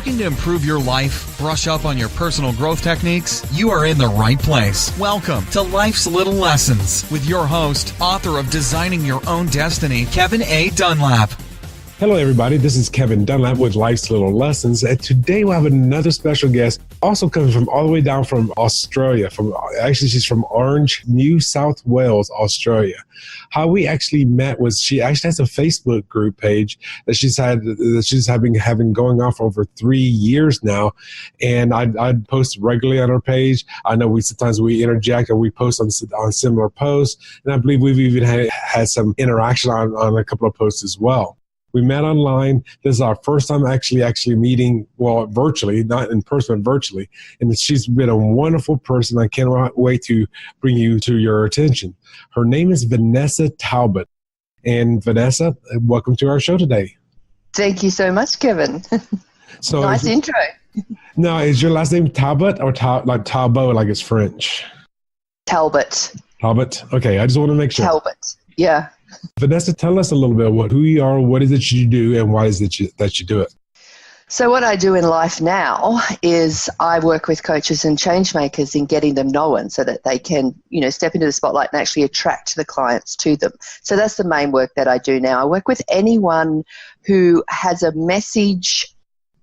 Looking to improve your life, brush up on your personal growth techniques? You are in the right place. Welcome to Life's Little Lessons with your host, author of Designing Your Own Destiny, Kevin A. Dunlap. Hello, everybody. This is Kevin Dunlap with Life's Little Lessons. And today we'll have another special guest, also coming from all the way down from Australia. She's from Orange, New South Wales, Australia. How we actually met was she actually has a Facebook group page that she's having going on for over 3 years now. And I post regularly on her page. I know sometimes we interject and we post on similar posts. And I believe we've even had some interaction on a couple of posts as well. We met online. This is our first time actually meeting, well, virtually, not in person, but virtually. And she's been a wonderful person. I cannot wait to bring you to your attention. Her name is Vanessa Talbot. And Vanessa, welcome to our show today. Thank you so much, Kevin. So nice intro. Now, is your last name Talbot or like Talbot, like it's French? Talbot. Talbot? Okay, I just want to make sure. Talbot, yeah. Vanessa, tell us a little bit about who you are, what is it you do, and why is it that you do it? So what I do in life now is I work with coaches and change makers in getting them known so that they can, step into the spotlight and actually attract the clients to them. So that's the main work that I do now. I work with anyone who has a message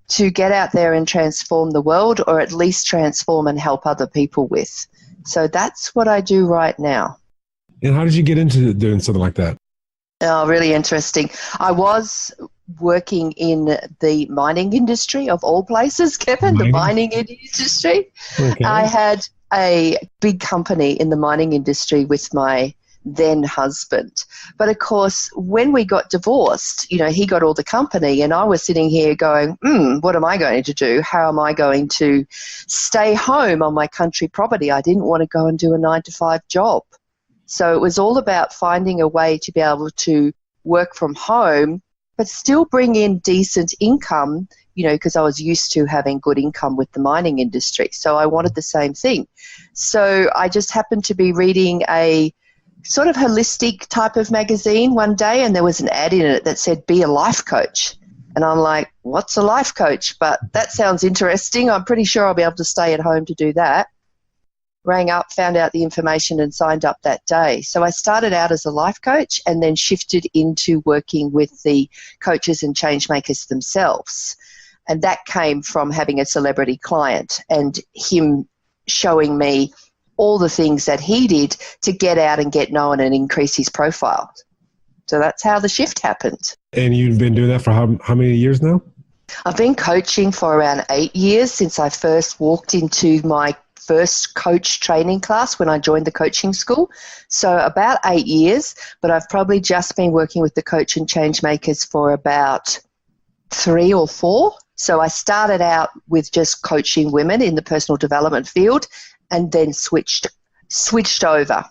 to get out there and transform the world, or at least transform and help other people with. So that's what I do right now. And how did you get into doing something like that? Oh, really interesting. I was working in the mining industry, of all places, Kevin, the mining industry. Okay. I had a big company in the mining industry with my then husband. But of course, when we got divorced, he got all the company and I was sitting here going, what am I going to do? How am I going to stay home on my country property? I didn't want to go and do a 9-to-5 job. So it was all about finding a way to be able to work from home, but still bring in decent income, because I was used to having good income with the mining industry. So I wanted the same thing. So I just happened to be reading a sort of holistic type of magazine one day, and there was an ad in it that said, be a life coach. And I'm like, what's a life coach? But that sounds interesting. I'm pretty sure I'll be able to stay at home to do that. Rang up, found out the information and signed up that day. So I started out as a life coach and then shifted into working with the coaches and change makers themselves. And that came from having a celebrity client and him showing me all the things that he did to get out and get known and increase his profile. So that's how the shift happened. And you've been doing that for how many years now? I've been coaching for around 8 years since I first walked into my first coach training class when I joined the coaching school. So about 8 years, but I've probably just been working with the coach and change makers for about 3 or 4. So I started out with just coaching women in the personal development field and then switched over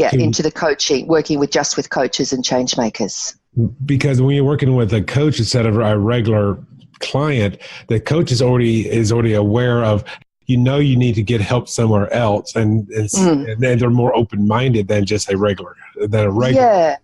into the coaching, working with coaches and change makers. Because when you're working with a coach instead of a regular client, the coach is already aware of, you need to get help somewhere else, and then they're more open-minded than just a regular. Yeah,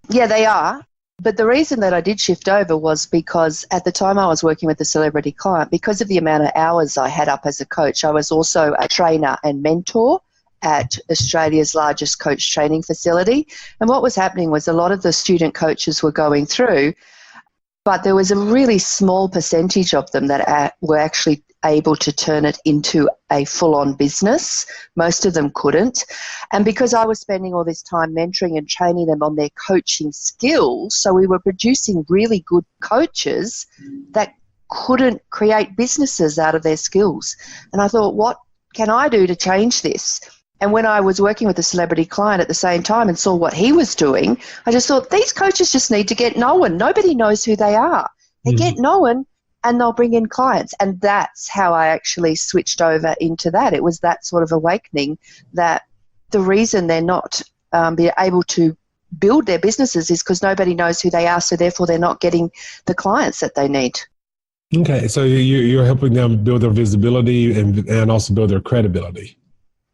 they are. But the reason that I did shift over was because at the time I was working with a celebrity client, because of the amount of hours I had up as a coach, I was also a trainer and mentor at Australia's largest coach training facility. And what was happening was a lot of the student coaches were going through, but there was a really small percentage of them that were actually able to turn it into a full-on business. Most of them couldn't. And because I was spending all this time mentoring and training them on their coaching skills, so we were producing really good coaches that couldn't create businesses out of their skills. And I thought, what can I do to change this? And when I was working with a celebrity client at the same time and saw what he was doing, I just thought, these coaches just need to get known. Nobody knows who they are. They get known and they'll bring in clients. And that's how I actually switched over into that. It was that sort of awakening that the reason they're not able to build their businesses is because nobody knows who they are, so therefore they're not getting the clients that they need. Okay, so you're helping them build their visibility and also build their credibility.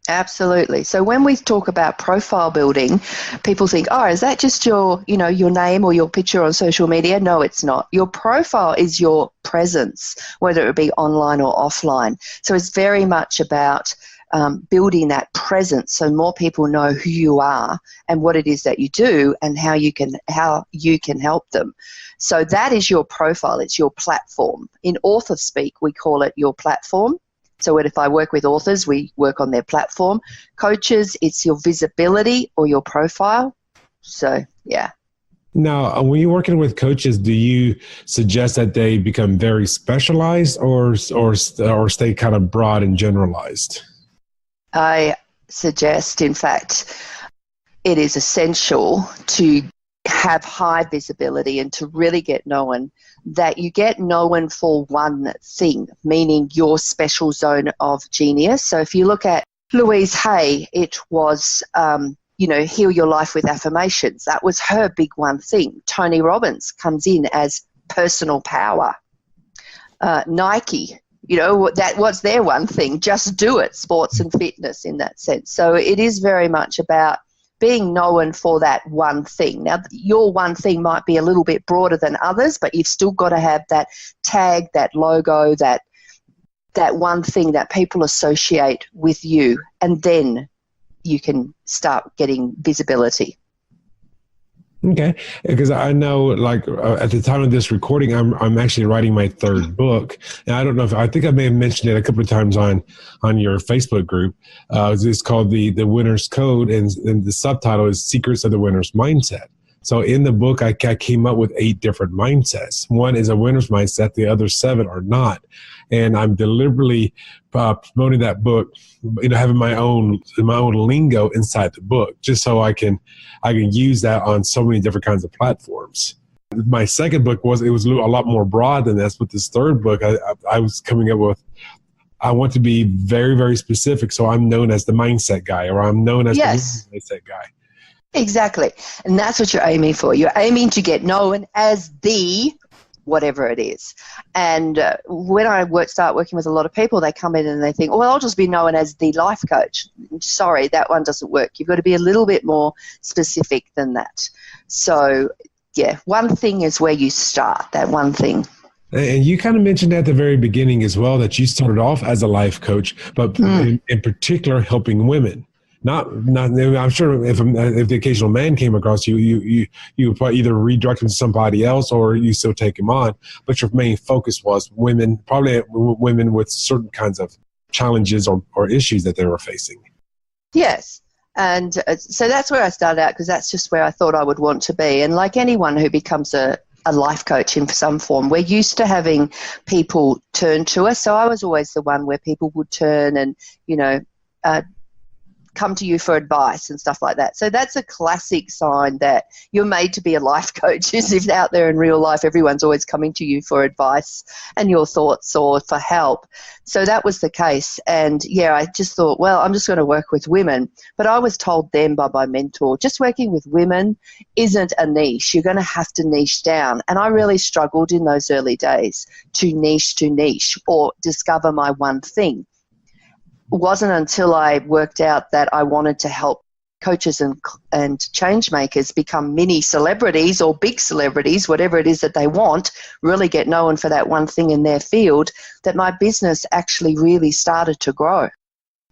Absolutely. So when we talk about profile building, people think, oh, is that just your, your name or your picture on social media? No, it's not. Your profile is your presence, whether it be online or offline. So it's very much about building that presence so more people know who you are and what it is that you do and how you can help them. So that is your profile. It's your platform. In author speak, we call it your platform. So if I work with authors, we work on their platform. Coaches, it's your visibility or your profile. So, yeah. Now, when you're working with coaches, do you suggest that they become very specialized or stay kind of broad and generalized? I suggest, in fact, it is essential to have high visibility and to really get known, that you get known for one thing, meaning your special zone of genius. So if you look at Louise Hay, it was, heal your life with affirmations. That was her big one thing. Tony Robbins comes in as personal power. Nike, that was their one thing, just do it, sports and fitness in that sense. So it is very much about being known for that one thing. Now, your one thing might be a little bit broader than others, but you've still got to have that tag, that logo, that one thing that people associate with you, and then you can start getting visibility. Okay, because I know, at the time of this recording, I'm actually writing my third book, and I don't know I think I may have mentioned it a couple of times on your Facebook group. It's called the Winner's Code, and the subtitle is Secrets of the Winner's Mindset. So in the book, I came up with 8 different mindsets. One is a winner's mindset; the other 7 are not. And I'm deliberately promoting that book, having my own lingo inside the book, just so I can use that on so many different kinds of platforms. My second book was a lot more broad than this, but this third book, I was coming up with, I want to be very, very specific. So I'm known as the mindset guy, or I'm known as the mindset guy. Exactly. And that's what you're aiming for. You're aiming to get known as the whatever it is. And when I start working with a lot of people, they come in and they think, well, I'll just be known as the life coach. Sorry, that one doesn't work. You've got to be a little bit more specific than that. So, yeah, one thing is where you start, that one thing. And you kind of mentioned at the very beginning as well that you started off as a life coach, but in particular helping women. Not. I'm sure if the occasional man came across you, you would probably either redirect him to somebody else or you still take him on. But your main focus was women, probably women with certain kinds of challenges or issues that they were facing. Yes. And so that's where I started out, because that's just where I thought I would want to be. And like anyone who becomes a life coach in some form, we're used to having people turn to us. So I was always the one where people would turn and, come to you for advice and stuff like that. So that's a classic sign that you're made to be a life coach, is if out there in real life everyone's always coming to you for advice and your thoughts or for help. So that was the case. And yeah, I just thought, well, I'm just going to work with women. But I was told then by my mentor, just working with women isn't a niche. You're going to have to niche down. And I really struggled in those early days to niche or discover my one thing. It wasn't until I worked out that I wanted to help coaches and change makers become mini celebrities or big celebrities, whatever it is that they want, really get known for that one thing in their field, that my business actually really started to grow.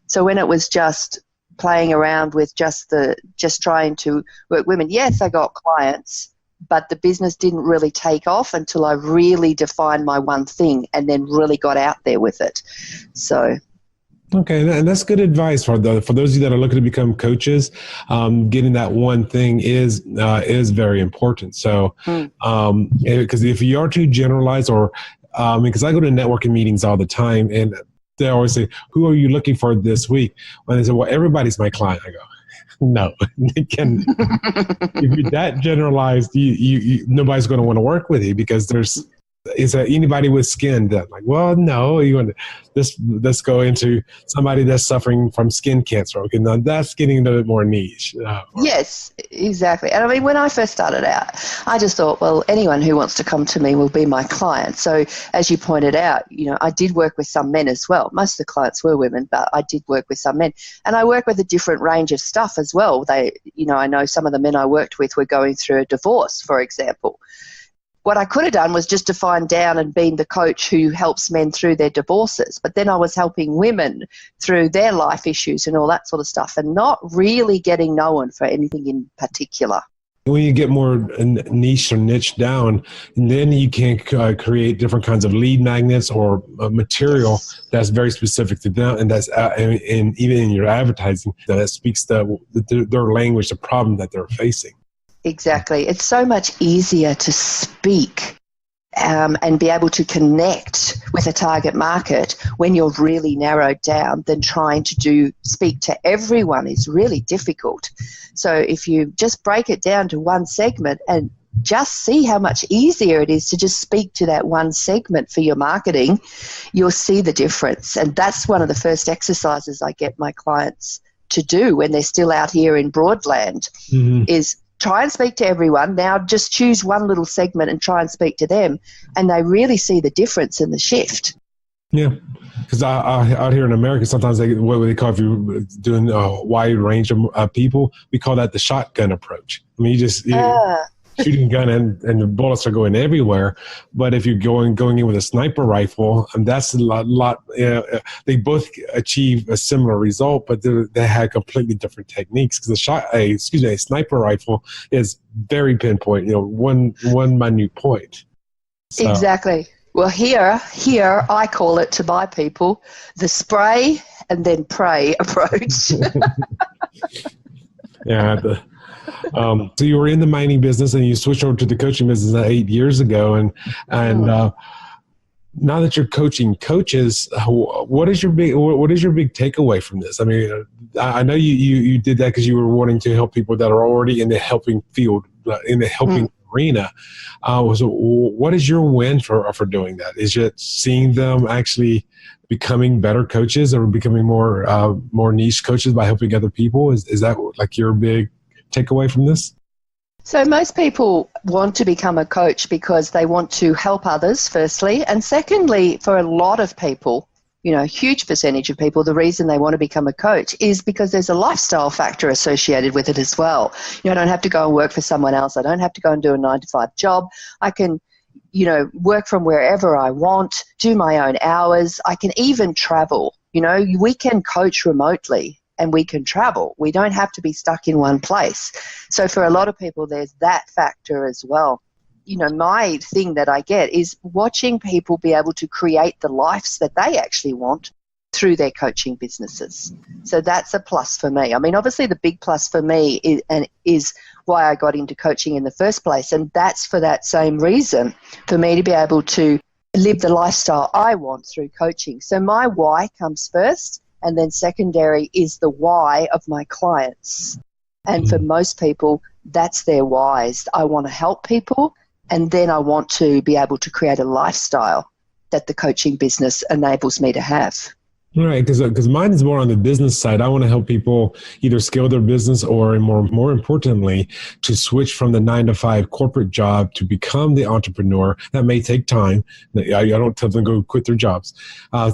So when it was just playing around with just trying to work women, yes, I got clients, but the business didn't really take off until I really defined my one thing and then really got out there with it. So. Okay, and that's good advice for those of you that are looking to become coaches. Getting that one thing is very important. So, because if you are too generalized, or because I go to networking meetings all the time, and they always say, "Who are you looking for this week?" When they say, "Well, everybody's my client," I go, "No, if you're that generalized, you nobody's going to want to work with you, because there's is that anybody with skin that like, well, no, you want this, let's go into somebody that's suffering from skin cancer. Okay, now that's getting a little bit more niche. Yes, exactly. And I mean, when I first started out, I just thought, well, anyone who wants to come to me will be my client. So as you pointed out, I did work with some men as well. Most of the clients were women, but I did work with some men. And I work with a different range of stuff as well. I know some of the men I worked with were going through a divorce, for example. What I could have done was just to find down and been the coach who helps men through their divorces. But then I was helping women through their life issues and all that sort of stuff, and not really getting known for anything in particular. When you get more niche or niche down, then you can create different kinds of lead magnets or material that's very specific to them, and that's and even in your advertising that speaks their language, the problem that they're facing. Exactly. It's so much easier to speak and be able to connect with a target market when you're really narrowed down than trying to speak to everyone is really difficult. So if you just break it down to one segment and just see how much easier it is to just speak to that one segment for your marketing, you'll see the difference. And that's one of the first exercises I get my clients to do when they're still out here in Broadland is try and speak to everyone. Now just choose one little segment and try and speak to them, and they really see the difference in the shift. Yeah, because out here in America, sometimes what they call, if you're doing a wide range of people, we call that the shotgun approach. I mean, you're shooting a gun and the bullets are going everywhere. But if you're going in with a sniper rifle, and that's a lot. They both achieve a similar result, but they had completely different techniques. Because a sniper rifle is very pinpoint. One minute point. So. Exactly. Well, here I call it, to my people, the spray and then pray approach. Yeah. So you were in the mining business and you switched over to the coaching business 8 years ago, and now that you're coaching coaches, what is your big takeaway from this? I mean, I know you did that because you were wanting to help people that are already in the helping field, in the helping arena. So what is your win for doing that? Is it seeing them actually becoming better coaches or becoming more niche coaches by helping other people? Is that like your big takeaway from this? So most people want to become a coach because they want to help others, firstly. And secondly, for a lot of people, a huge percentage of people, the reason they want to become a coach is because there's a lifestyle factor associated with it as well. I don't have to go and work for someone else. I don't have to go and do a 9-to-5 job. I can, work from wherever I want, do my own hours. I can even travel. We can coach remotely. And we can travel. We don't have to be stuck in one place. So for a lot of people, there's that factor as well. My thing that I get is watching people be able to create the lives that they actually want through their coaching businesses. So that's a plus for me. I mean, obviously the big plus for me is why I got into coaching in the first place. And that's for that same reason, for me to be able to live the lifestyle I want through coaching. So my why comes first. And then secondary is the why of my clients. And for most people, that's their whys. I want to help people, and then I want to be able to create a lifestyle that the coaching business enables me to have. Right, because mine is more on the business side. I want to help people either scale their business or, more importantly, to switch from the 9-to-5 corporate job to become the entrepreneur. That may take time. I don't tell them to go quit their jobs.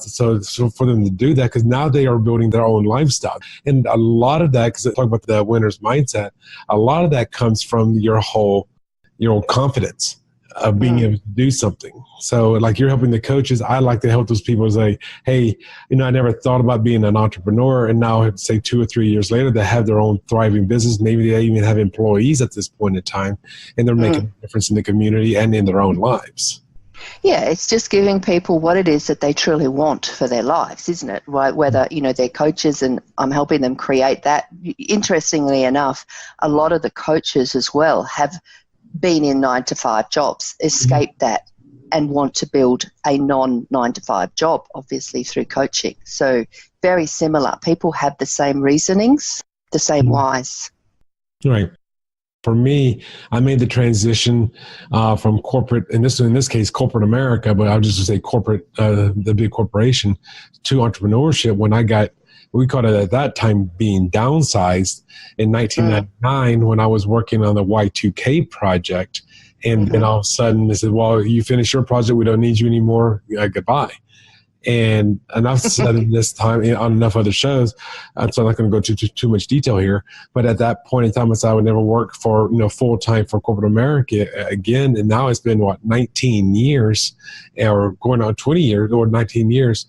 So for them to do that, because now they are building their own lifestyle. And a lot of that, because I talk about the winner's mindset, a lot of that comes from your own confidence of being able to do something. So like you're helping the coaches, I like to help those people say, hey, I never thought about being an entrepreneur, and now say 2 or 3 years later, they have their own thriving business. Maybe they even have employees at this point in time, and they're making a difference in the community and in their own lives. Yeah, it's just giving people what it is that they truly want for their lives, isn't it? Right? Whether, they're coaches and I'm helping them create that. Interestingly enough, a lot of the coaches as well have been in 9-to-5 jobs, escaped that, and want to build a non-9-to-5 job, obviously through coaching. So very similar. People have the same reasonings, the same whys. Right. For me, I made the transition from corporate, in this case, corporate America, but I'll just say corporate, the big corporation, to entrepreneurship when I got, we called it at that time being downsized in 1999 when I was working on the Y2K project. And then all of a sudden they said, well, you finished your project. We don't need you anymore. Goodbye. And enough said in this time on enough other shows. So I'm not going to go too much detail here. But at that point in time, I said I would never work for, full time for corporate America again. And now it's been 19 years or going on 20 years or 19 years.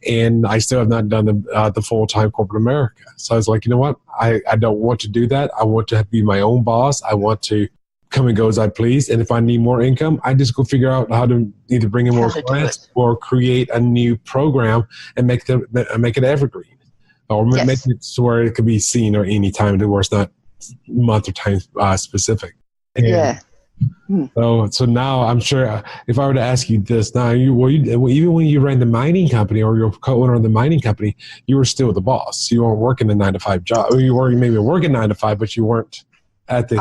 And I still have not done the full time corporate America. So I was like, you know what? I don't want to do that. I want to be my own boss. I want to come and go as I please. And if I need more income, I just go figure out how to either bring in more clients or create a new program and make it evergreen, or make it so where it could be seen or any time where it's not month or time specific. And so now I'm sure if I were to ask you this now, even when you ran the mining company or you're co-owner of the mining company, you were still the boss. You weren't working a 9-to-5 job. Or you were maybe working 9-to-5, but you weren't at the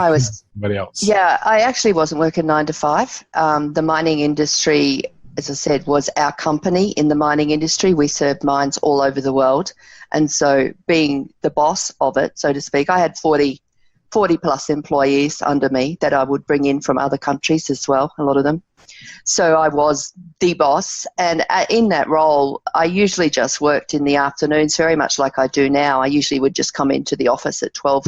somebody else. Yeah, I actually wasn't working 9-to-5. The mining industry, as I said, was our company in the mining industry. We served mines all over the world. And so being the boss of it, so to speak, I had 40 plus employees under me that I would bring in from other countries as well, a lot of them. So I was the boss. And in that role, I usually just worked in the afternoons, very much like I do now. I usually would just come into the office at 12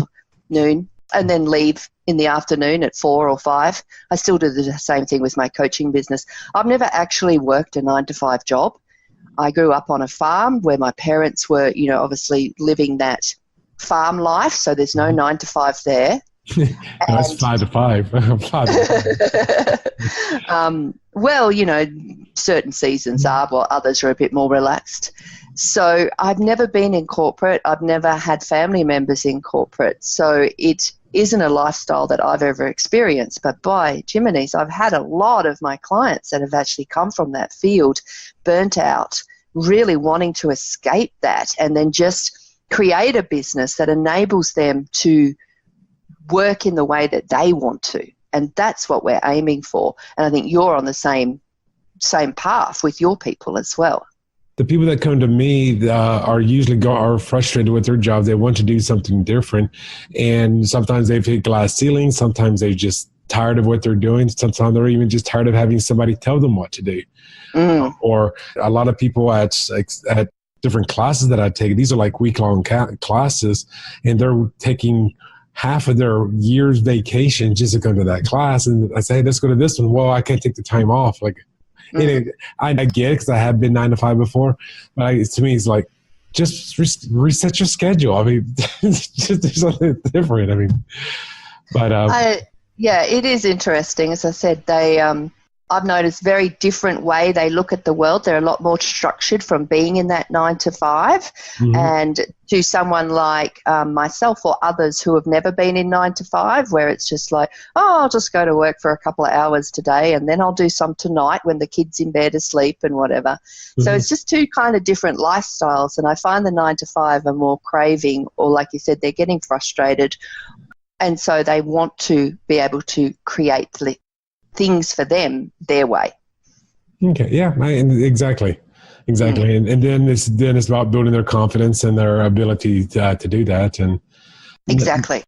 noon and then leave in the afternoon at 4 or 5. I still do the same thing with my coaching business. I've never actually worked a 9-to-5 job. I grew up on a farm where my parents were, obviously living that farm life, so there's no 9-to-5 there. That's 5-to-5. 5. Well, certain seasons are, while others are a bit more relaxed. So I've never been in corporate. I've never had family members in corporate. So it isn't a lifestyle that I've ever experienced. But by Jiminy's, I've had a lot of my clients that have actually come from that field, burnt out, really wanting to escape that, and then just create a business that enables them to work in the way that they want to. And that's what we're aiming for. And I think you're on the same path with your people as well. The people that come to me are usually are frustrated with their job. They want to do something different. And sometimes they've hit glass ceilings. Sometimes they're just tired of what they're doing. Sometimes they're even just tired of having somebody tell them what to do. Or a lot of people at different classes that I take, these are like week-long classes, and they're taking half of their year's vacation just to come to that class. And I say, hey, let's go to this one. Well, I can't take the time off. Like, I get it because I have been 9-to-5 before, but to me, it's like, just reset your schedule. I mean, just do something different. I mean, but it is interesting. As I said, I've noticed very different way they look at the world. They're a lot more structured from being in that 9-to-5, and to someone like myself or others who have never been in 9-to-5, where it's just like, I'll just go to work for a couple of hours today and then I'll do some tonight when the kid's in bed asleep and whatever. So it's just two kind of different lifestyles, and I find the 9-to-5 are more craving, or like you said, they're getting frustrated, and so they want to be able to create things for them their way. Okay, yeah, exactly. And then it's about building their confidence and their ability to do that. And exactly.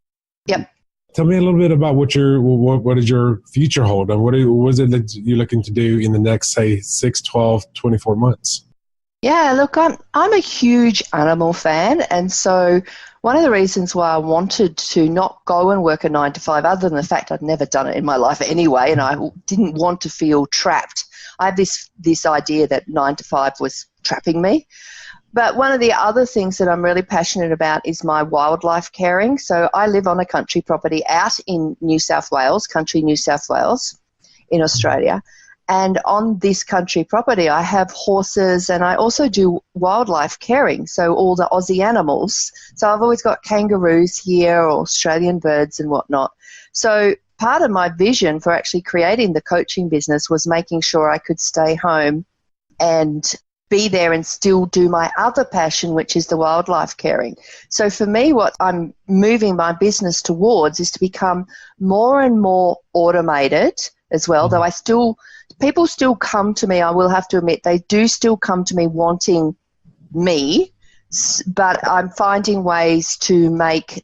Yep. Tell me a little bit about what does your future hold, and what is it that you're looking to do in the next, say, 6, 12, 24 months? Yeah, look, I'm a huge animal fan, and so one of the reasons why I wanted to not go and work a 9-to-5, other than the fact I'd never done it in my life anyway, and I didn't want to feel trapped. I have this idea that 9-to-5 was trapping me. But one of the other things that I'm really passionate about is my wildlife caring. So I live on a country property out in New South Wales in Australia. And on this country property, I have horses, and I also do wildlife caring, so all the Aussie animals. So I've always got kangaroos here, or Australian birds and whatnot. So part of my vision for actually creating the coaching business was making sure I could stay home and be there and still do my other passion, which is the wildlife caring. So for me, what I'm moving my business towards is to become more and more automated as well, though people still come to me, I will have to admit, they do still come to me wanting me, but I'm finding ways to make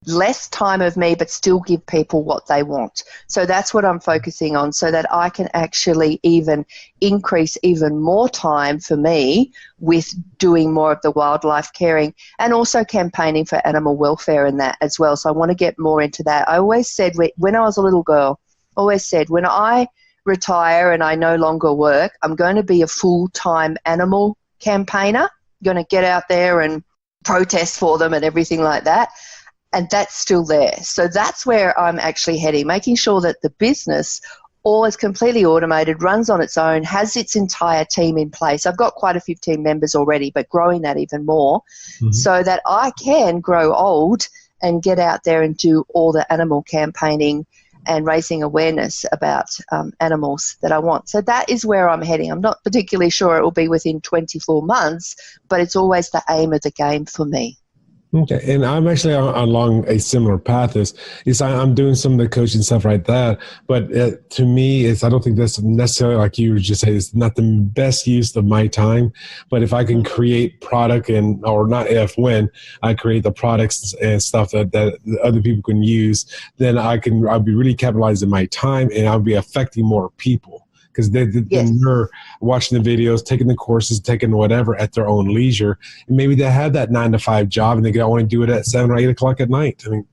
less time of me but still give people what they want. So that's what I'm focusing on, so that I can actually even increase even more time for me with doing more of the wildlife caring and also campaigning for animal welfare and that as well. So I want to get more into that. I always said when I was a little girl, when I retire and I no longer work, I'm going to be a full-time animal campaigner. I'm going to get out there and protest for them and everything like that. And that's still there. So that's where I'm actually heading, making sure that the business all is completely automated, runs on its own, has its entire team in place. I've got quite a few team members already, but growing that even more so that I can grow old and get out there and do all the animal campaigning and raising awareness about animals that I want. So that is where I'm heading. I'm not particularly sure it will be within 24 months, but it's always the aim of the game for me. Okay, and I'm actually along a similar path. I'm doing some of the coaching stuff like that, but to me, I don't think that's necessarily, like you just said, it's not the best use of my time. But if I can create product when I create the products and stuff that other people can use, then I'll be really capitalizing my time and I'll be affecting more people. Because they're watching the videos, taking the courses, taking whatever at their own leisure. And maybe they have that 9-to-5 job and they can only do it at 7 or 8 o'clock at night. I mean,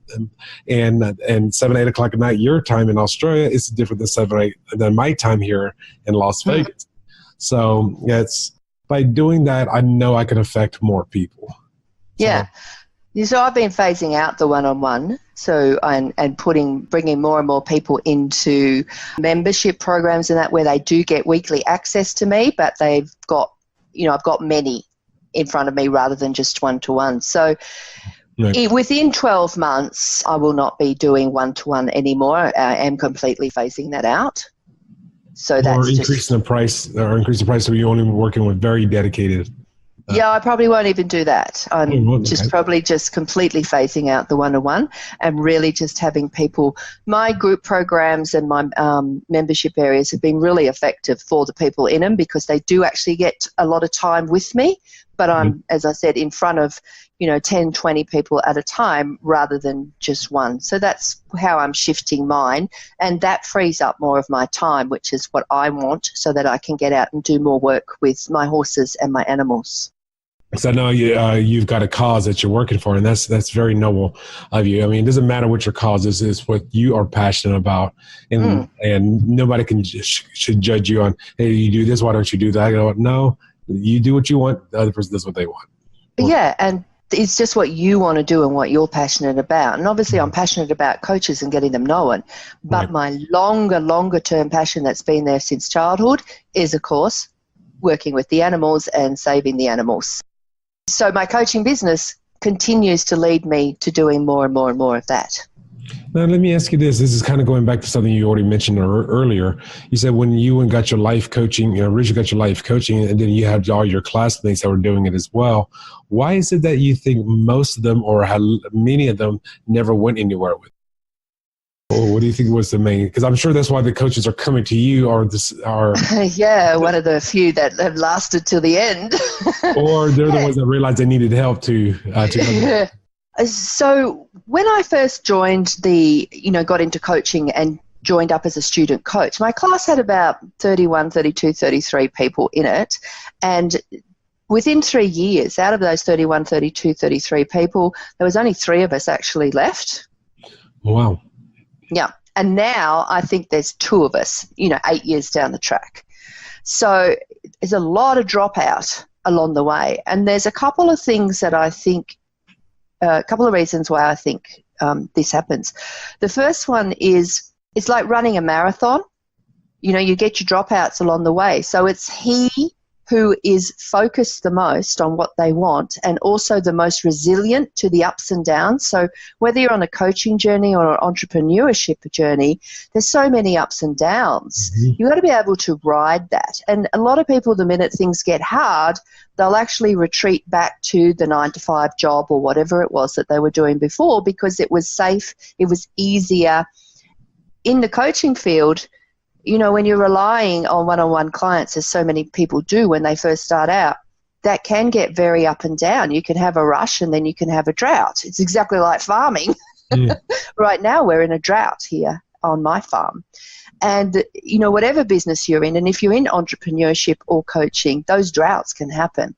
and 7, 8 o'clock at night, your time in Australia is different than 7 or 8 than my time here in Las Vegas. So it's by doing that, I know I can affect more people. Yeah. So I've been phasing out the one-on-one, and bringing more and more people into membership programs and that, where they do get weekly access to me, but they've got, I've got many in front of me rather than just one-to-one. So within 12 months, I will not be doing one-to-one anymore. I am completely phasing that out. So that's increasing the price so you're only working with very dedicated. I probably won't even do that. I'm probably just completely phasing out the one-on-one and really just having people. My group programs and my membership areas have been really effective for the people in them because they do actually get a lot of time with me. But I'm, as I said, in front of, 10, 20 people at a time rather than just one. So that's how I'm shifting mine. And that frees up more of my time, which is what I want, so that I can get out and do more work with my horses and my animals. So I know you've got a cause that you're working for, and that's very noble of you. I mean, it doesn't matter what your cause is; it's what you are passionate about, and nobody should judge you on, hey, you do this, why don't you do that? I go, no, you do what you want. The other person does what they want. Yeah, and it's just what you want to do and what you're passionate about. And obviously, I'm passionate about coaches and getting them known. But my longer term passion that's been there since childhood is, of course, working with the animals and saving the animals. So my coaching business continues to lead me to doing more and more and more of that. Now, let me ask you this. This is kind of going back to something you already mentioned earlier. You said when you got your life coaching, originally got your life coaching, and then you had all your classmates that were doing it as well. Why is it that you think most of them, or many of them, never went anywhere with it? Or what do you think was the main? Because I'm sure that's why the coaches are coming to you, one of the few that have lasted till the end. Or they're the ones that realized they needed help to So when I first joined got into coaching and joined up as a student coach, my class had about 31, 32, 33 people in it. And within 3 years, out of those 31, 32, 33 people, there was only 3 of us actually left. Wow. Yeah. And now I think there's 2 of us, 8 years down the track. So there's a lot of dropout along the way. And there's a couple of things that I think, a couple of reasons why I think this happens. The first one is it's like running a marathon. You get your dropouts along the way. So it's he who is focused the most on what they want and also the most resilient to the ups and downs. So whether you're on a coaching journey or an entrepreneurship journey, there's so many ups and downs. Mm-hmm. You've got to be able to ride that. And a lot of people, the minute things get hard, they'll actually retreat back to the 9-to-5 job or whatever it was that they were doing before because it was safe, it was easier. In the coaching field, you know, when you're relying on one-on-one clients, as so many people do when they first start out, that can get very up and down. You can have a rush and then you can have a drought. It's exactly like farming. Yeah. Right now we're in a drought here on my farm. And, you know, whatever business you're in, and if you're in entrepreneurship or coaching, those droughts can happen.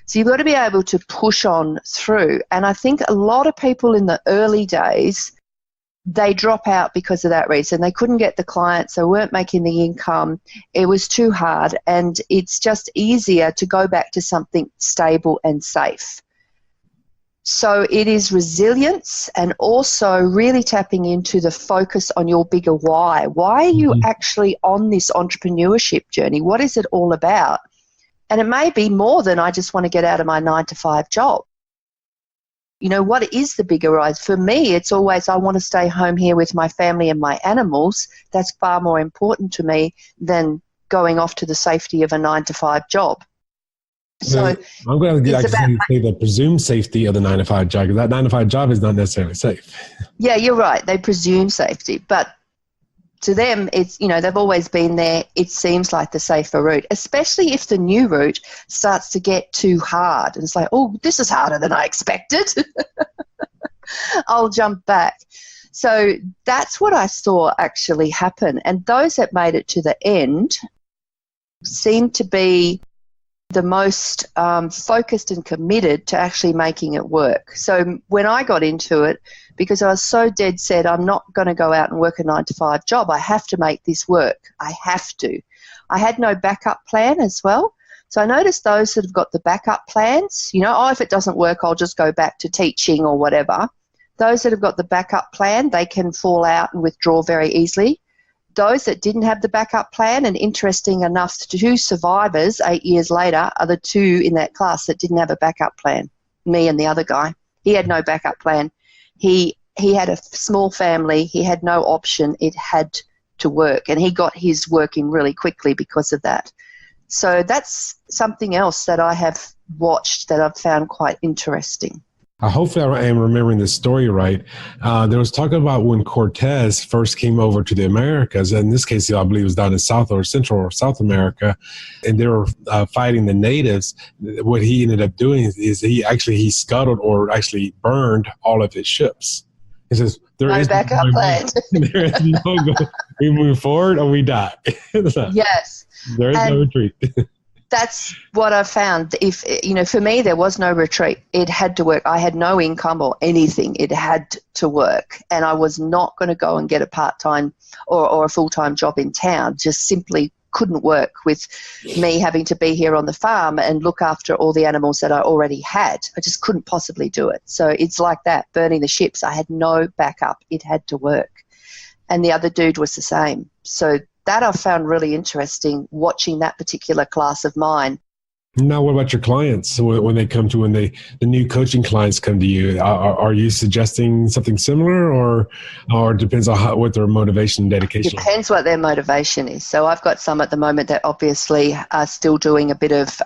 So you've got to be able to push on through. And I think a lot of people in the early days, they drop out because of that reason. They couldn't get the clients. They weren't making the income. It was too hard. And it's just easier to go back to something stable and safe. So it is resilience and also really tapping into the focus on your bigger why. Why are you actually on this entrepreneurship journey? What is it all about? And it may be more than I just want to get out of my 9-to-5 job. You know, what is the bigger rise? For me, it's always I want to stay home here with my family and my animals. That's far more important to me than going off to the safety of a 9-to-5 job. So I'm going to actually say the presumed safety of the 9-to-5 job, because that 9-to-5 job is not necessarily safe. Yeah, you're right. They presume safety, but to them, it's, you know, they've always been there. It seems like the safer route, especially if the new route starts to get too hard. And it's like, oh, this is harder than I expected. I'll jump back. So that's what I saw actually happen. And those that made it to the end seemed to be the most focused and committed to actually making it work. So when I got into it, because I was so dead set, I'm not going to go out and work a 9-to-5 job. I have to make this work. I have to. I had no backup plan as well. So I noticed those that have got the backup plans, you know, oh, if it doesn't work, I'll just go back to teaching or whatever. Those that have got the backup plan, they can fall out and withdraw very easily. Those that didn't have the backup plan, and interesting enough, 2 survivors 8 years later are the 2 in that class that didn't have a backup plan, me and the other guy. He had no backup plan. He had a small family. He had no option. It had to work, and he got his working really quickly because of that. So that's something else that I have watched that I've found quite interesting. Hopefully I am remembering the story right. There was talk about when Cortez first came over to the Americas, and in this case, I believe it was down in South or Central or South America, and they were fighting the natives. What he ended up doing is he scuttled or actually burned all of his ships. He says, there is no backup plan. There is no go. We move forward or we die. Yes. There is no retreat. That's what I found. If, you know, for me, there was no retreat. It had to work. I had no income or anything. It had to work. And I was not going to go and get a part-time or a full-time job in town. Just simply couldn't work with me having to be here on the farm and look after all the animals that I already had. I just couldn't possibly do it. So it's like that, burning the ships. I had no backup. It had to work. And the other dude was the same. So that I found really interesting, watching that particular class of mine. Now, what about your clients when they come to, when the new coaching clients come to you? Are you suggesting something similar, or depends on what their motivation and dedication? Depends what their motivation is. So I've got some at the moment that obviously are still doing a bit of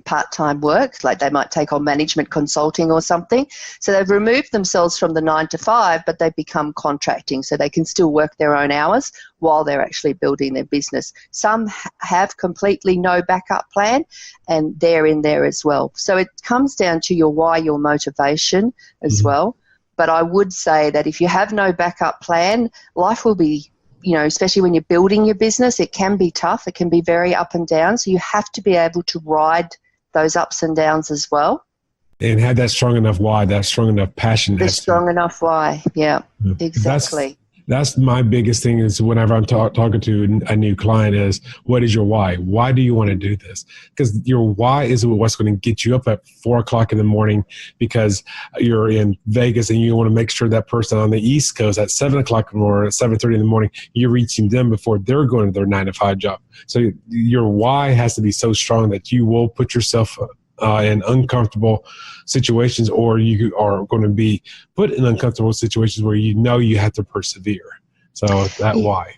part-time work, like they might take on management consulting or something. So they've removed themselves from the 9-to-5, but they've become contracting, so they can still work their own hours while they're actually building their business. Some have completely no backup plan, and they're in there as well. So it comes down to your why, your motivation as well. But I would say that if you have no backup plan, life will be, you know, especially when you're building your business, it can be tough. It can be very up and down. So you have to be able to ride those ups and downs as well. And have that strong enough why, that strong enough passion. The strong enough why, yeah, exactly. That's my biggest thing is whenever I'm talking to a new client is, what is your why? Why do you want to do this? Because your why is what's going to get you up at 4:00 in the morning because you're in Vegas and you want to make sure that person on the East Coast at 7:00 in the morning, at 7:30 in the morning, you're reaching them before they're going to their 9-to-5 job. So your why has to be so strong that you will put yourself in uncomfortable situations, or you are going to be put in uncomfortable situations where you know you have to persevere. So that why.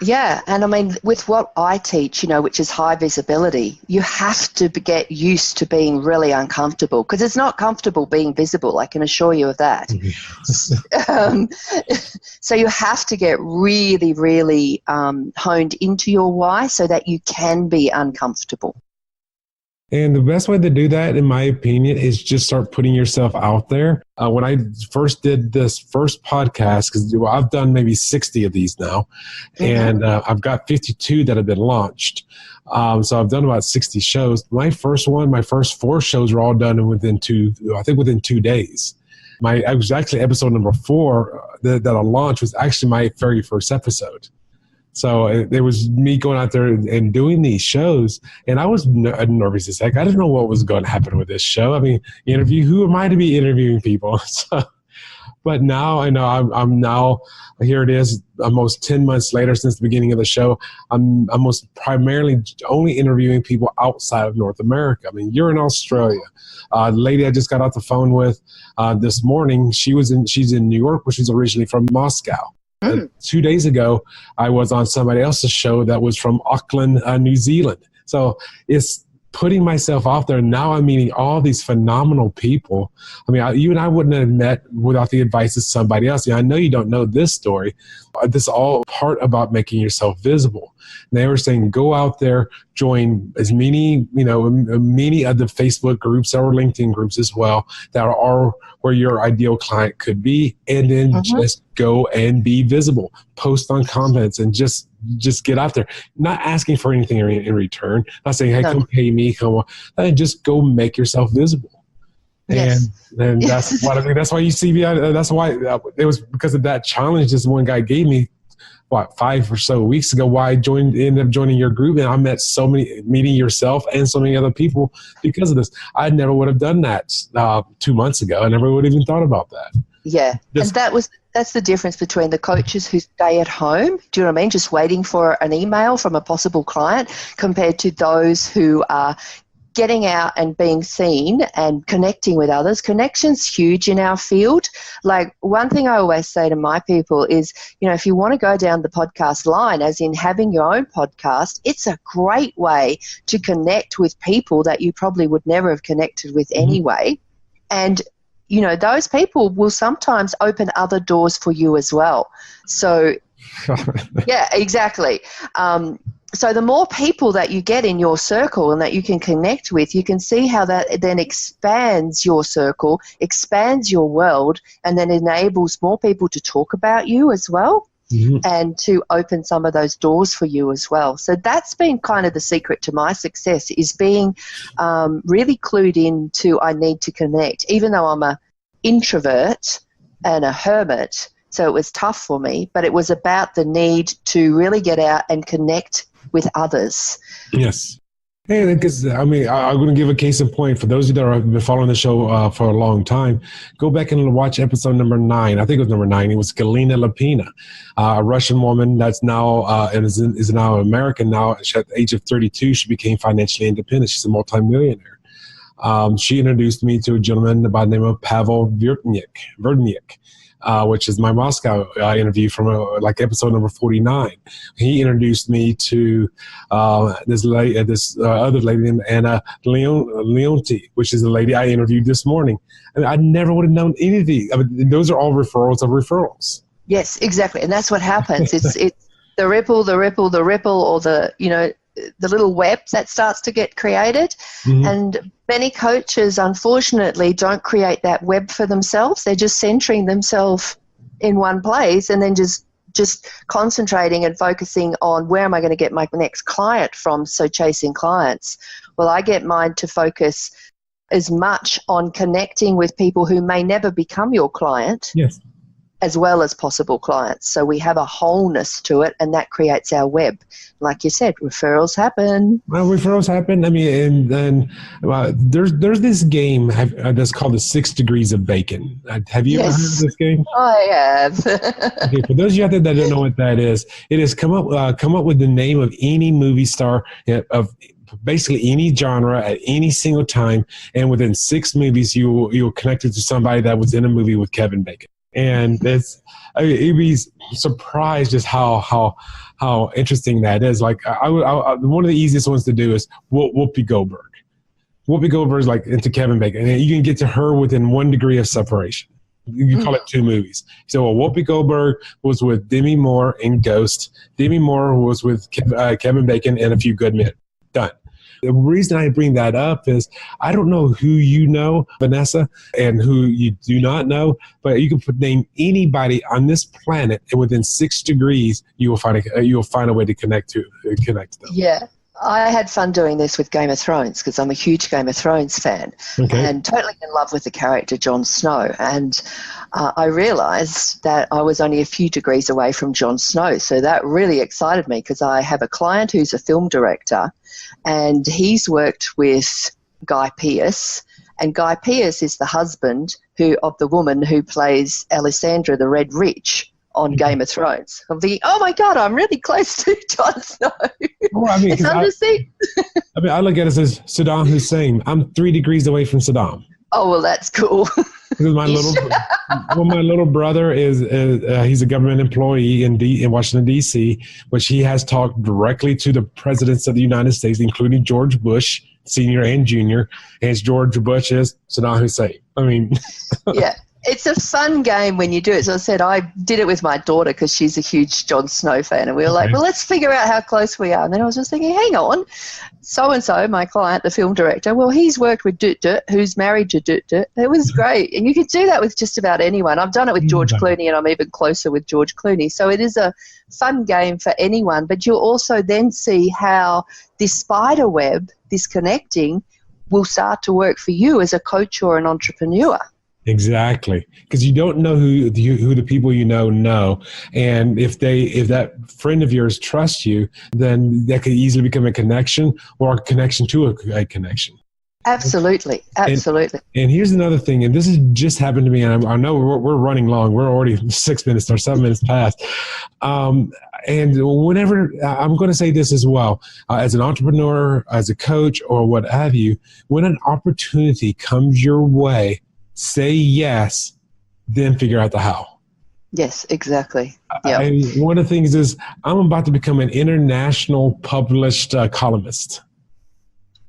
Yeah, and I mean, with what I teach, which is high visibility, you have to get used to being really uncomfortable because it's not comfortable being visible, I can assure you of that. So you have to get really, really honed into your why so that you can be uncomfortable. And the best way to do that, in my opinion, is just start putting yourself out there. When I first did this first podcast, because I've done maybe 60 of these now, and I've got 52 that have been launched. So I've done about 60 shows. My first 4 shows were all done within 2 days. I was actually episode number 4 that I launched was actually my very first episode. So it was me going out there and doing these shows, and I was nervous as heck. I didn't know what was going to happen with this show. I mean, who am I to be interviewing people? So, but now I know I'm now, here it is, almost 10 months later since the beginning of the show. I'm almost primarily only interviewing people outside of North America. I mean, you're in Australia. The lady I just got off the phone with this morning, she's in New York, but she's originally from Moscow. 2 days ago, I was on somebody else's show that was from Auckland, New Zealand. So it's putting myself out there. Now I'm meeting all these phenomenal people. I mean, you and I wouldn't have met without the advice of somebody else. I know you don't know this story. This is all part about making yourself visible. And they were saying, go out there, join as many of the Facebook groups or LinkedIn groups as well that are where your ideal client could be, and then just go and be visible. Post on comments and just get out there. Not asking for anything in return. Not saying, hey, come pay me. Come on. Just go make yourself visible. Yes. And that's what I mean. That's why you see me. That's why it was because of that challenge this one guy gave me. 5 or so weeks ago, why I ended up joining your group, and I met meeting yourself and so many other people because of this. I never would have done that 2 months ago. I never would have even thought about that. Yeah, and that's the difference between the coaches who stay at home, do you know what I mean, just waiting for an email from a possible client, compared to those who are getting out and being seen and connecting with others. Connection's huge in our field. Like, one thing I always say to my people is, if you want to go down the podcast line, as in having your own podcast, it's a great way to connect with people that you probably would never have connected with anyway. And those people will sometimes open other doors for you as well. So, yeah, exactly. So the more people that you get in your circle and that you can connect with, you can see how that then expands your circle, expands your world, and then enables more people to talk about you as well, and to open some of those doors for you as well. So that's been kind of the secret to my success, is being really clued in to I need to connect. Even though I'm an introvert and a hermit, so it was tough for me, but it was about the need to really get out and connect with others. Yes. Hey, because I'm going to give a case in point for those of you that have been following the show for a long time. Go back and watch episode number 9. I think it was number 9. It was Galina Lapina, a Russian woman that's now and is now American. Now, at the age of 32, she became financially independent. She's a multimillionaire. She introduced me to a gentleman by the name of Pavel Verdnik. Which is my Moscow interview from episode number 49. He introduced me to this other lady named Anna Leonti, which is the lady I interviewed this morning. I mean, I never would have known anything. I mean, those are all referrals of referrals. Yes, exactly, and that's what happens. It's the ripple, or the little web that starts to get created. And many coaches, unfortunately, don't create that web for themselves. They're just centering themselves in one place and then just concentrating and focusing on where am I going to get my next client from, so chasing clients. Well, I get mine to focus as much on connecting with people who may never become your client. Yes. as well as possible clients. So we have a wholeness to it, and that creates our web. Like you said, referrals happen. Well, referrals happen. I mean, and then there's this game that's called the 6 Degrees of Bacon. Have you ever heard of this game? I have. Okay, for those of you out there that don't know what that is, it is come up with the name of any movie star of basically any genre at any single time, and within 6 movies, you'll connect it to somebody that was in a movie with Kevin Bacon. And you'd be surprised just how interesting that is. Like one of the easiest ones to do is Whoopi Goldberg. Whoopi Goldberg is like into Kevin Bacon, and you can get to her within 1 degree of separation. You call it 2 movies. So Whoopi Goldberg was with Demi Moore in Ghost. Demi Moore was with Kevin Bacon and A Few Good Men. Done. The reason I bring that up is I don't know who you know, Vanessa, and who you do not know, but you can name anybody on this planet, and within 6 degrees, you will find a way to connect to them. Yeah. I had fun doing this with Game of Thrones because I'm a huge Game of Thrones fan, and totally in love with the character Jon Snow. And I realized that I was only a few degrees away from Jon Snow. So that really excited me because I have a client who's a film director, and he's worked with Guy Pearce. And Guy Pearce is the husband of the woman who plays Alessandra the Red Witch on Game of Thrones. I'm thinking, oh my God, I'm really close to Jon Snow. Well, I mean, it's under siege. I look at it as Saddam Hussein. I'm 3 degrees away from Saddam. Oh, well, that's cool. Because my little brother is he's a government employee in Washington, D.C., which he has talked directly to the presidents of the United States, including George Bush, Sr. and Jr., and George Bush is Saddam Hussein. I mean... Yeah. It's a fun game when you do it. So I said I did it with my daughter because she's a huge Jon Snow fan. And we were like, well, let's figure out how close we are. And then I was just thinking, hang on, so-and-so, my client, the film director, well, he's worked with Dut, who's married to Dut. It was great. And you could do that with just about anyone. I've done it with George Clooney, and I'm even closer with George Clooney. So it is a fun game for anyone. But you'll also then see how this spider web, this connecting, will start to work for you as a coach or an entrepreneur. Exactly, because you don't know who the people you know, and if that friend of yours trusts you, then that could easily become a connection or a connection to a connection. Absolutely. And here's another thing, and this has just happened to me, and I know we're running long. We're already 6 minutes or 7 minutes past. And whenever, I'm going to say this as well, as an entrepreneur, as a coach, or what have you, when an opportunity comes your way, say yes, then figure out the how. Yes, exactly. Yep. One of the things is I'm about to become an international published columnist.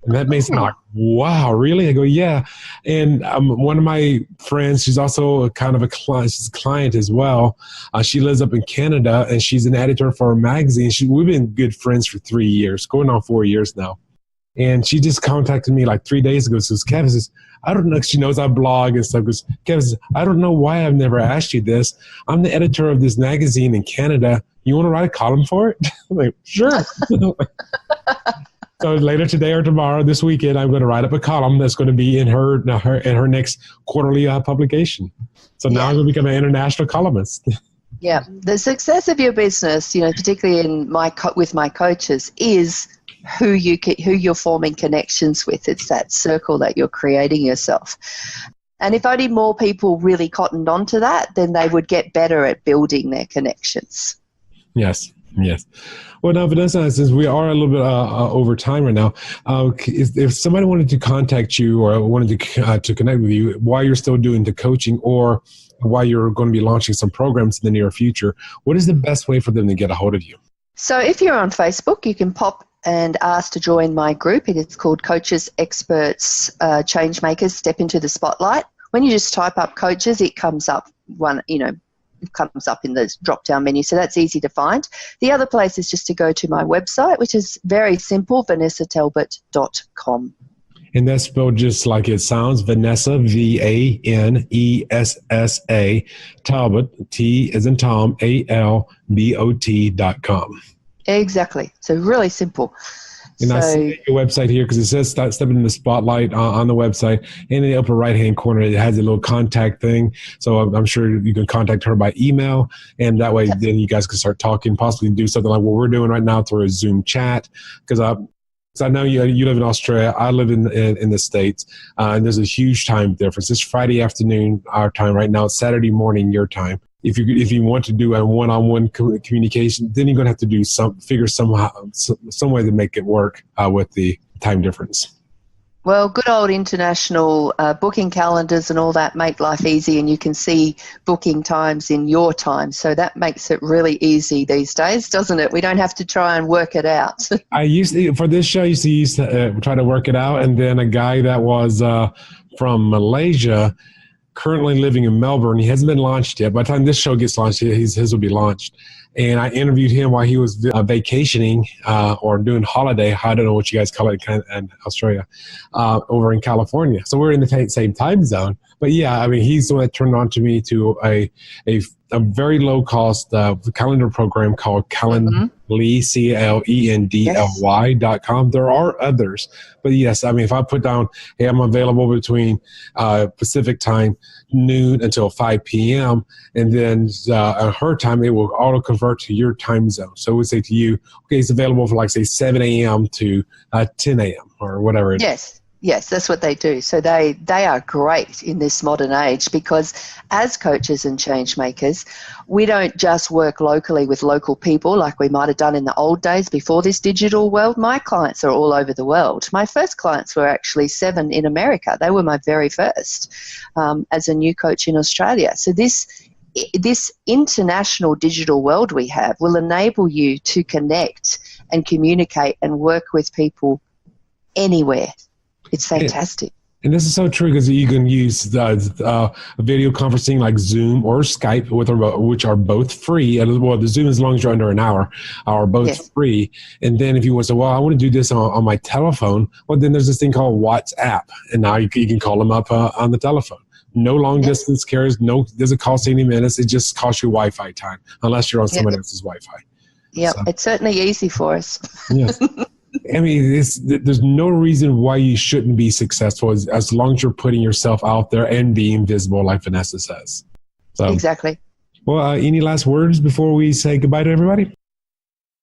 And that may sound like, wow, really? I go, yeah. And one of my friends, she's also kind of a client as well. She lives up in Canada, and she's an editor for a magazine. We've been good friends for 3 years, going on 4 years now. And she just contacted me like 3 days ago. Says, Kevin, says, I don't know. She knows I blog and stuff. Goes, Kevin, says, I don't know why I've never asked you this. I'm the editor of this magazine in Canada. You want to write a column for it? I'm like, sure. So later today or tomorrow, this weekend, I'm going to write up a column that's going to be in her next quarterly publication. So now I'm going to become an international columnist. Yeah, the success of your business, particularly with my coaches, is who you're forming connections with. It's that circle that you're creating yourself. And if only more people really cottoned onto that, then they would get better at building their connections. Yes. Well, now, Vanessa, since we are a little bit over time right now, if somebody wanted to contact you or wanted to connect with you while you're still doing the coaching or while you're going to be launching some programs in the near future, what is the best way for them to get a hold of you? So if you're on Facebook, you can pop and ask to join my group. It is called Coaches, Experts, Change Makers, Step into the Spotlight. When you just type up coaches, it comes up it comes up in the drop-down menu, so that's easy to find. The other place is just to go to my website, which is very simple, vanessatalbot.com. And that's spelled just like it sounds, Vanessa, Vanessa, Talbot, T as in Tom, ALBOT.com. Exactly. So really simple. And I see your website here because it says step into the spotlight on the website. And in the upper right-hand corner, it has a little contact thing. So I'm sure you can contact her by email. And that way, then you guys can start talking, possibly do something like what we're doing right now through a Zoom chat. Because I know you live in Australia. I live in the States. And there's a huge time difference. It's Friday afternoon, our time right now. It's Saturday morning, your time. If you want to do a one-on-one communication, then you're going to have to figure some way to make it work with the time difference. Well, good old international booking calendars and all that make life easy, and you can see booking times in your time. So that makes it really easy these days, doesn't it? We don't have to try and work it out. For this show, I used to try to work it out, and then a guy that was from Malaysia, currently living in Melbourne. He hasn't been launched yet. By the time this show gets launched, his will be launched. And I interviewed him while he was vacationing or doing holiday. I don't know what you guys call it in Australia, over in California. So we're in the same time zone. But yeah, I mean, he's the one that turned on to me to a very low cost calendar program called Calendly, CLENDLY.com. There are others, but yes, I mean, if I put down, hey, I'm available between Pacific time, noon until 5 p.m., and then at her time, it will auto convert to your time zone. So it would say to you, okay, it's available for like say 7 a.m. to 10 a.m. or whatever it is. Yes, that's what they do. So they are great in this modern age because as coaches and change makers, we don't just work locally with local people like we might have done in the old days before this digital world. My clients are all over the world. My first clients were actually 7 in America. They were my very first as a new coach in Australia. So this international digital world we have will enable you to connect and communicate and work with people anywhere. It's fantastic. And this is so true because you can use video conferencing like Zoom or Skype, which are both free. And well, the Zoom, as long as you're under an hour, are both free. And then if you want to say, well, I want to do this on my telephone, well, then there's this thing called WhatsApp. And now you can call them up on the telephone. No long distance carriers, doesn't cost any minutes. It just costs you Wi-Fi time, unless you're on someone else's Wi-Fi. Yeah, so it's certainly easy for us. Yes. I mean, there's no reason why you shouldn't be successful as long as you're putting yourself out there and being visible, like Vanessa says. So, exactly. Well, any last words before we say goodbye to everybody?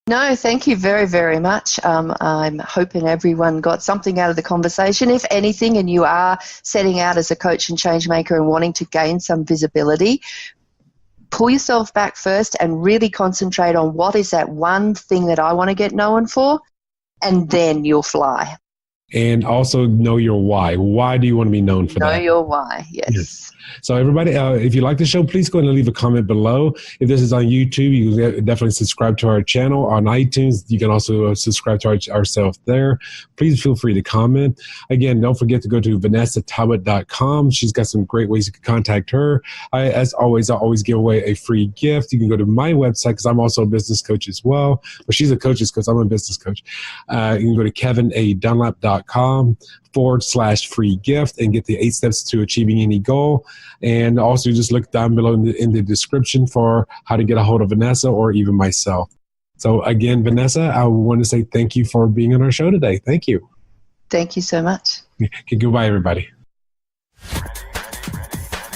No, thank you very, very much. I'm hoping everyone got something out of the conversation. If anything, and you are setting out as a coach and change maker and wanting to gain some visibility, pull yourself back first and really concentrate on what is that one thing that I want to get known for. And then you'll fly. And also know your why. Why do you want to be known for that? Know your why, yes. So everybody, if you like the show, please go ahead and leave a comment below. If this is on YouTube, you can definitely subscribe to our channel. On iTunes, you can also subscribe to ourselves there. Please feel free to comment. Again, don't forget to go to VanessaTalbot.com. She's got some great ways you can contact her. As always, I always give away a free gift. You can go to my website because I'm also a business coach as well. But she's a coach's coach. I'm a business coach. You can go to KevinADunlap.com/free gift and get the 8 steps to achieving any goal. And also just look down below in the description for how to get a hold of Vanessa or even myself. So again, Vanessa, I want to say thank you for being on our show today. Thank you. Thank you so much. Okay, goodbye, everybody.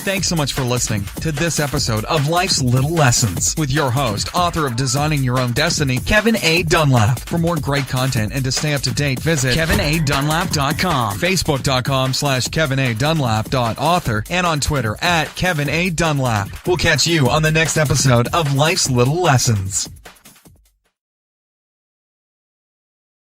Thanks so much for listening to this episode of Life's Little Lessons with your host, author of Designing Your Own Destiny, Kevin A. Dunlap. For more great content and to stay up to date, visit KevinADunlap.com, Facebook.com/KevinADunlap.author, and on Twitter @KevinADunlap. We'll catch you on the next episode of Life's Little Lessons.